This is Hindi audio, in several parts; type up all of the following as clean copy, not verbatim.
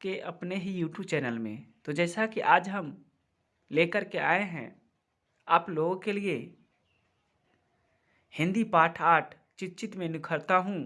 आपके अपने ही यूट्यूब चैनल में। तो जैसा कि आज हम लेकर के आए हैं आप लोगों के लिए हिंदी पाठ 8 चित चित में निखरता हूँ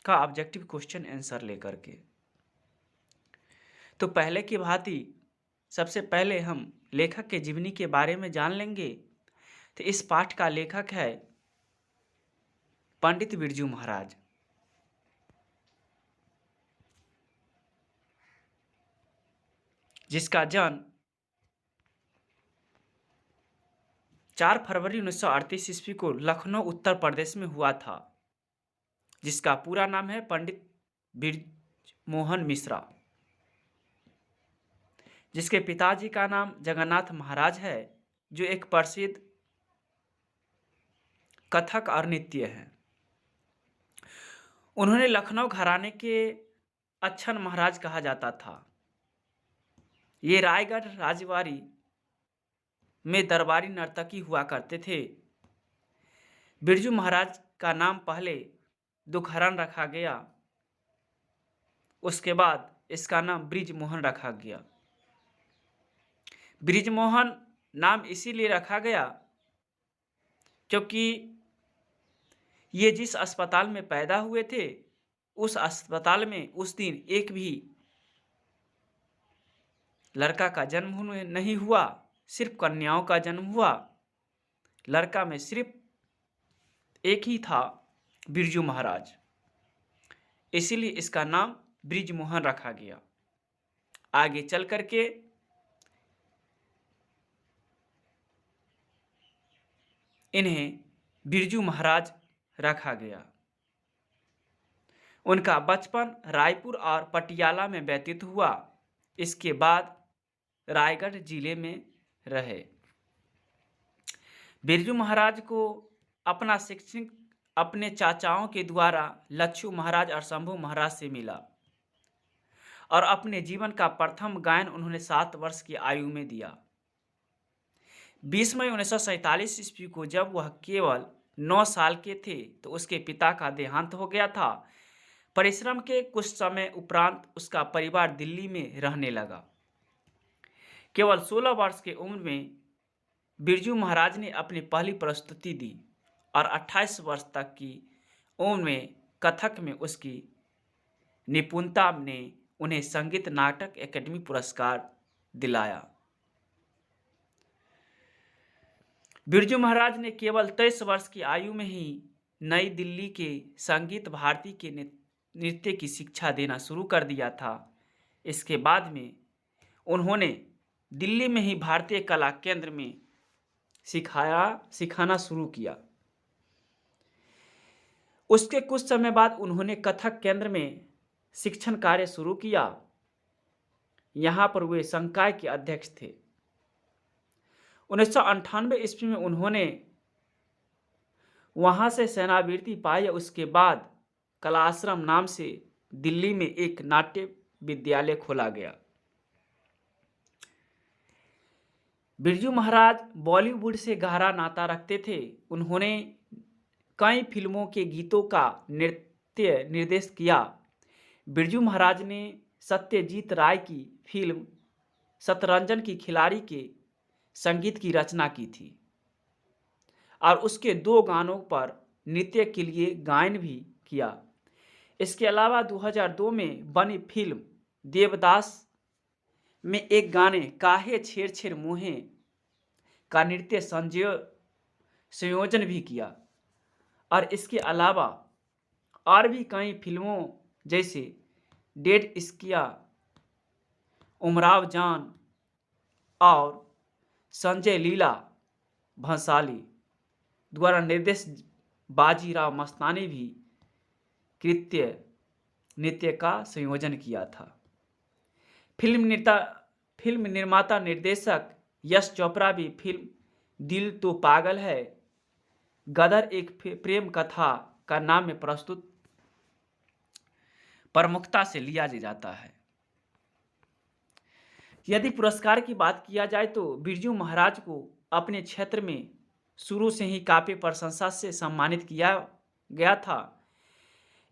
का ऑब्जेक्टिव क्वेश्चन आंसर लेकर के। तो पहले की भांति सबसे पहले हम लेखक के जीवनी के बारे में जान लेंगे। तो इस पाठ का लेखक है पंडित बिरजू महाराज। जिसका जन्म 4 फरवरी 1938 ईस्वी को लखनऊ उत्तर प्रदेश में हुआ था। जिसका पूरा नाम है पंडित बिरजमोहन मिश्रा। जिसके पिताजी का नाम जगन्नाथ महाराज है, जो एक प्रसिद्ध कथक और नृत्य है। उन्होंने लखनऊ घराने के अच्छन महाराज कहा जाता था। ये रायगढ़ राजवाड़ी में दरबारी नर्तकी हुआ करते थे। बिरजू महाराज का नाम पहले दुखहरण रखा गया, उसके बाद इसका नाम बृजमोहन रखा गया। बृजमोहन नाम इसीलिए रखा गया क्योंकि ये जिस अस्पताल में पैदा हुए थे उस अस्पताल में उस दिन एक भी लड़का का जन्म नहीं हुआ, सिर्फ कन्याओं का जन्म हुआ। लड़का में सिर्फ एक ही था, बिरजू महाराज। इसीलिए इसका नाम बृजमोहन रखा गया। आगे चल करके इन्हें बिरजू महाराज रखा गया। उनका बचपन रायपुर और पटियाला में व्यतीत हुआ। इसके बाद रायगढ़ जिले में रहे। बिरजू महाराज को अपना शिक्षण अपने चाचाओं के द्वारा लच्छू महाराज और शंभू महाराज से मिला और अपने जीवन का प्रथम गायन उन्होंने 7 वर्ष की आयु में दिया। 20 मई 1947 ईस्वी को जब वह केवल 9 साल के थे तो उसके पिता का देहांत हो गया था। परिश्रम के कुछ समय उपरांत उसका परिवार दिल्ली में रहने लगा। केवल 16 वर्ष की उम्र में बिरजू महाराज ने अपनी पहली प्रस्तुति दी और 28 वर्ष तक की उम्र में कथक में उसकी निपुणता ने उन्हें संगीत नाटक एकेडमी पुरस्कार दिलाया। बिरजू महाराज ने केवल 23 वर्ष की आयु में ही नई दिल्ली के संगीत भारती के नृत्य की शिक्षा देना शुरू कर दिया था। इसके बाद में उन्होंने दिल्ली में ही भारतीय कला केंद्र में सिखाना शुरू किया। उसके कुछ समय बाद उन्होंने कथक केंद्र में शिक्षण कार्य शुरू किया। यहाँ पर वे संकाय के अध्यक्ष थे। 1998 ईस्वी में उन्होंने वहाँ से सेवानिवृत्ति पाई। उसके बाद कलाश्रम नाम से दिल्ली में एक नाट्य विद्यालय खोला गया। बिरजू महाराज बॉलीवुड से गहरा नाता रखते थे। उन्होंने कई फिल्मों के गीतों का नृत्य निर्देश किया। बिरजू महाराज ने सत्यजीत राय की फिल्म शतरंजन की खिलाड़ी के संगीत की रचना की थी और उसके 2 गानों पर नृत्य के लिए गायन भी किया। इसके अलावा 2002 में बनी फिल्म देवदास में एक गाने काहे छेड़ छेड़ मुहे का नृत्य संयोजन भी किया। और इसके अलावा और भी कई फिल्मों जैसे डेढ़ इश्किया, उमराव जान और संजय लीला भंसाली द्वारा निर्देशित बाजीराव मस्तानी भी नृत्य का संयोजन किया था। फिल्म निर्माता निर्देशक यश चोपड़ा भी फिल्म दिल तो पागल है गदर एक प्रेम कथा का नाम में प्रस्तुत प्रमुखता से लिया जाता है। यदि पुरस्कार की बात किया जाए तो बिरजू महाराज को अपने क्षेत्र में शुरू से ही काफी प्रशंसा से सम्मानित किया गया था।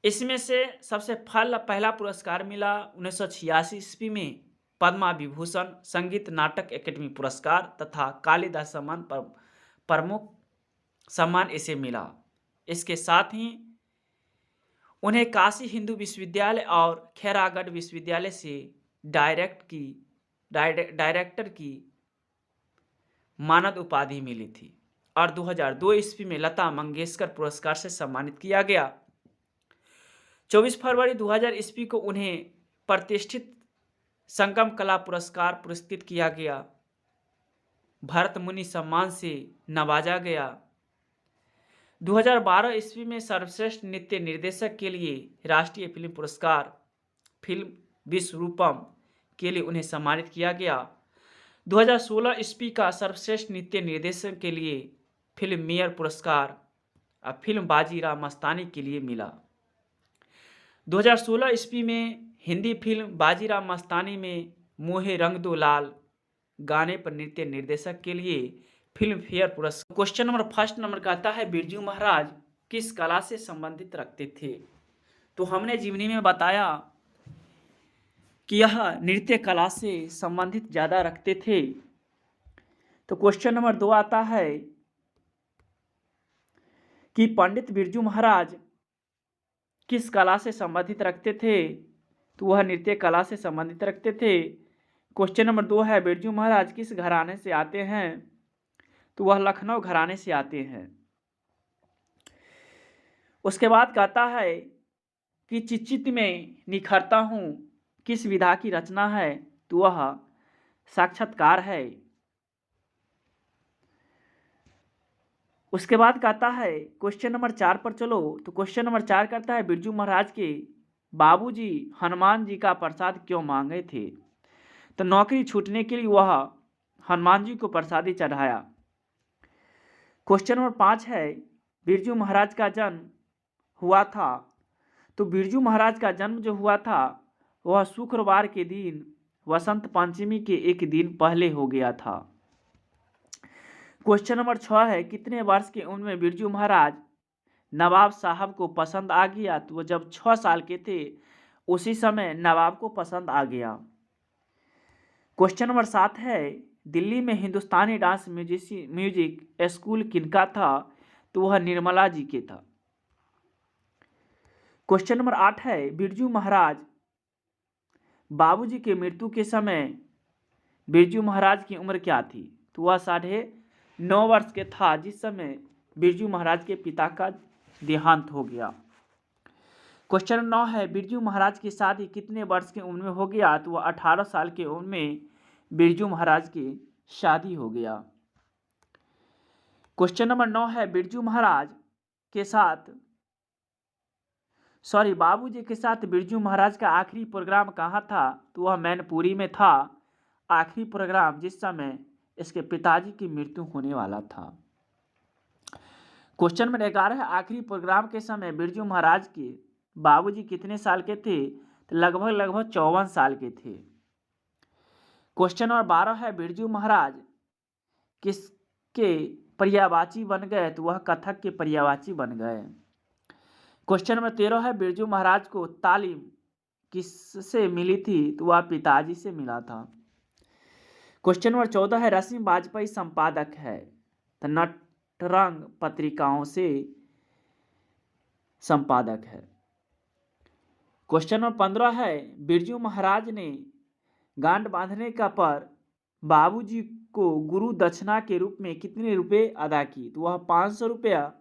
इसमें से सबसे पहला पुरस्कार मिला 1986 ईस्वी में पद्मा विभूषण संगीत नाटक एकेडमी पुरस्कार तथा कालिदास सम्मान पर प्रमुख सम्मान इसे मिला। इसके साथ ही उन्हें काशी हिंदू विश्वविद्यालय और खैरागढ़ विश्वविद्यालय से डायरेक्टर की मानद उपाधि मिली थी और 2002 ईस्वी में लता मंगेशकर पुरस्कार से सम्मानित किया गया। 24 फरवरी 2000 ईस्वी को उन्हें प्रतिष्ठित संगम कला पुरस्कार पुरस्कृत किया गया। भरत मुनि सम्मान से नवाजा गया। 2012 ईस्वी में सर्वश्रेष्ठ नृत्य निर्देशक के लिए राष्ट्रीय फिल्म पुरस्कार फिल्म विश्वरूपम के लिए उन्हें सम्मानित किया गया। 2016 ईस्वी का सर्वश्रेष्ठ नृत्य निर्देशक के लिए फिल्म मेयर पुरस्कार और फिल्म बाजीराव मस्तानी के लिए मिला। 2016 ईस्वी में हिंदी फिल्म बाजीराव मस्तानी में मोहे रंग दो लाल गाने पर नृत्य निर्देशक के लिए फिल्म फेयर पुरस्कार। क्वेश्चन नंबर फर्स्ट नंबर कहता है बिरजू महाराज किस कला से संबंधित रखते थे। तो हमने जीवनी में बताया कि यह नृत्य कला से संबंधित ज़्यादा रखते थे। तो क्वेश्चन नंबर 2 आता है कि पंडित बिरजू महाराज किस कला से संबंधित रखते थे। तो वह नृत्य कला से संबंधित रखते थे। क्वेश्चन नंबर 2 है बिरजू महाराज किस घराने से आते हैं। तो वह लखनऊ घराने से आते हैं। उसके बाद कहता है कि चिचित में निखरता हूँ किस विधा की रचना है। तो वह साक्षात्कार है। उसके बाद कहता है क्वेश्चन नंबर 4 पर चलो। तो क्वेश्चन नंबर 4 कहता है बिरजू महाराज के बाबूजी हनुमान जी का प्रसाद क्यों मांगे थे। तो नौकरी छूटने के लिए वह हनुमान जी को प्रसादी चढ़ाया। क्वेश्चन नंबर 5 है बिरजू महाराज का जन्म हुआ था। तो बिरजू महाराज का जन्म जो हुआ था वह शुक्रवार के दिन वसंत पंचमी के एक दिन पहले हो गया था। क्वेश्चन नंबर 6 है कितने वर्ष की उम्र में बिरजू महाराज नवाब साहब को पसंद आ गया। तो वह जब 6 साल के थे उसी समय नवाब को पसंद आ गया। क्वेश्चन नंबर 7 है दिल्ली में हिंदुस्तानी डांस म्यूजिक स्कूल किनका था। तो वह निर्मला जी के था। क्वेश्चन नंबर 8 है बिरजू महाराज बाबूजी के मृत्यु के समय बिरजू महाराज की उम्र क्या थी। तो वह 9.5 वर्ष के था जिस समय बिरजू महाराज के पिता का देहांत हो गया। क्वेश्चन 9 है बिरजू महाराज की शादी कितने वर्ष की उम्र में हो गया। तो वह 18 साल की उम्र में बिरजू महाराज की शादी हो गया। क्वेश्चन नंबर 9 है बिरजू महाराज के साथ बाबूजी के साथ बिरजू महाराज का आखिरी प्रोग्राम कहाँ था। तो वह मैनपुरी में था आखिरी प्रोग्राम जिस समय इसके पिताजी की मृत्यु होने वाला था। क्वेश्चन नंबर 11 है आखिरी प्रोग्राम के समय बिरजू महाराज के बाबूजी कितने साल के थे। तो लगभग 54 साल के थे। क्वेश्चन नंबर 12 है बिरजू महाराज किसके पर्यायवाची बन गए। तो वह कथक के पर्यायवाची बन गए। क्वेश्चन नंबर 13 है बिरजू महाराज को तालीम किससे मिली थी। तो वह पिताजी से मिला था। क्वेश्चन नंबर 14 है रश्मि वाजपेयी संपादक है। तो नटरंग पत्रिकाओं से संपादक है। क्वेश्चन नंबर 15 है बिरजू महाराज ने गांड बांधने का पर बाबूजी को गुरु दक्षिणा के रूप में कितने रुपए अदा की। तो वह 500 रुपया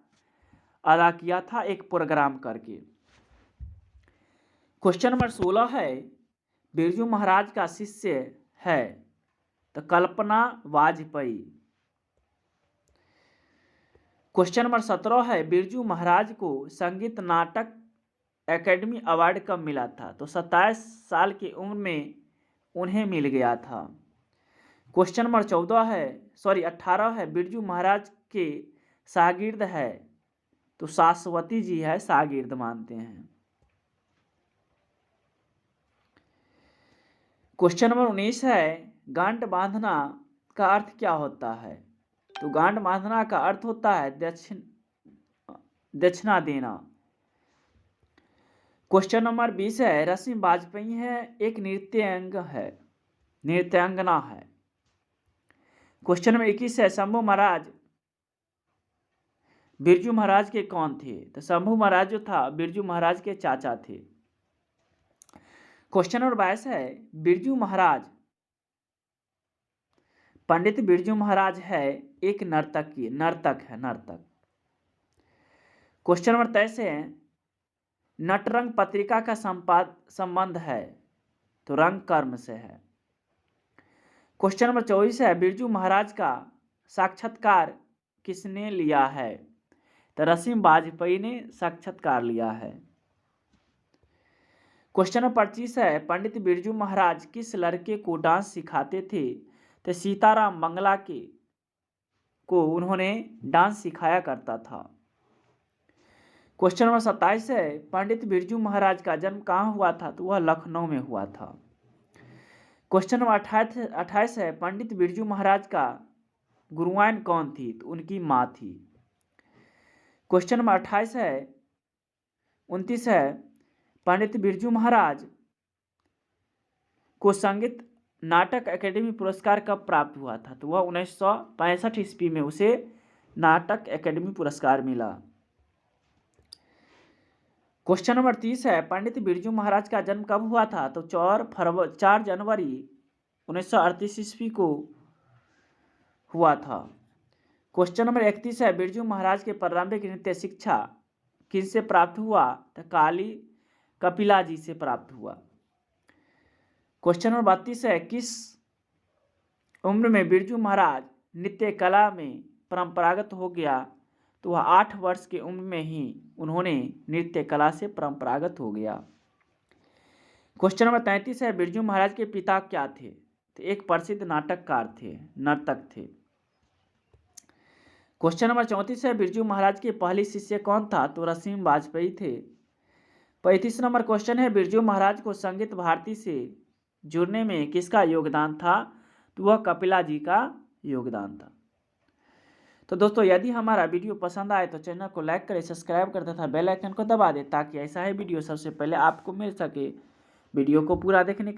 अदा किया था एक प्रोग्राम करके। क्वेश्चन नंबर 16 है बिरजू महाराज का शिष्य है। तो कल्पना वाजपेयी। क्वेश्चन नंबर 17 है बिरजू महाराज को संगीत नाटक एकेडमी अवार्ड कब मिला था। तो 27 साल की उम्र में उन्हें मिल गया था। क्वेश्चन नंबर 18 है बिरजू महाराज के शागिर्द है। तो शाश्वती जी है शागिर्द मानते हैं। क्वेश्चन नंबर 19 है गांठ बांधना का अर्थ क्या होता है। तो गांठ बांधना का अर्थ होता है दक्षिणा देना। क्वेश्चन नंबर 20 है, रश्मि वाजपेयी है एक नृत्यांगना है। क्वेश्चन नंबर 21 है, शंभू महाराज बिरजू महाराज के कौन थे? तो शंभू महाराज जो था बिरजू महाराज के चाचा थे। क्वेश्चन नंबर 22 है, बिरजू महाराज पंडित बिरजू महाराज है एक नर्तक है। क्वेश्चन नंबर 23 है, नटरंग पत्रिका का संबंध है? तो रंग कर्म से है। क्वेश्चन नंबर 24 है, बिरजू महाराज का साक्षात्कार किसने लिया है? तो रश्मि वाजपेयी ने साक्षात्कार लिया है। क्वेश्चन नंबर 25 है, पंडित बिरजू महाराज किस लड़के को डांस सिखाते थे? तो सीताराम मंगला को उन्होंने डांस सिखाया करता था। क्वेश्चन नंबर 27 है, पंडित बिरजू महाराज का जन्म कहाँ हुआ था? तो वह लखनऊ में हुआ था। क्वेश्चन नंबर 28 है, पंडित बिरजू महाराज का गुरुआइन कौन थी? तो उनकी माँ थी। क्वेश्चन नंबर 29 है, पंडित बिरजू महाराज को संगीत नाटक अकेडमी पुरस्कार कब प्राप्त हुआ था? तो वह 1965 ईस्वी में उसे नाटक अकेडमी पुरस्कार मिला। क्वेश्चन नंबर 30 है, पंडित बिरजू महाराज का जन्म कब हुआ था? तो 4 जनवरी 1938 ईस्वी को हुआ था। क्वेश्चन नंबर 31 है, बिरजू महाराज के प्रारंभिक नृत्य शिक्षा किनसे प्राप्त हुआ? तो कपिला जी से प्राप्त हुआ। क्वेश्चन नंबर 32 है, किस उम्र में बिरजू महाराज नृत्य कला में परंपरागत हो गया? तो वह 8 वर्ष की उम्र में ही उन्होंने नृत्य कला से परंपरागत हो गया। क्वेश्चन नंबर 33 है, बिरजू महाराज के पिता क्या थे? तो एक प्रसिद्ध नर्तक थे। क्वेश्चन नंबर 34 है, बिरजू महाराज के पहले शिष्य कौन था? तो रश्मि वाजपेयी थे। 35 नंबर क्वेश्चन है, बिरजू महाराज को संगीत भारती से जुड़ने में किसका योगदान था? तो वह कपिला जी का योगदान था। तो दोस्तों, यदि हमारा वीडियो पसंद आए तो चैनल को लाइक करें, सब्सक्राइब कर तथा बेल आइकन को दबा दें ताकि ऐसा ही वीडियो सबसे पहले आपको मिल सके। वीडियो को पूरा देखने के लिए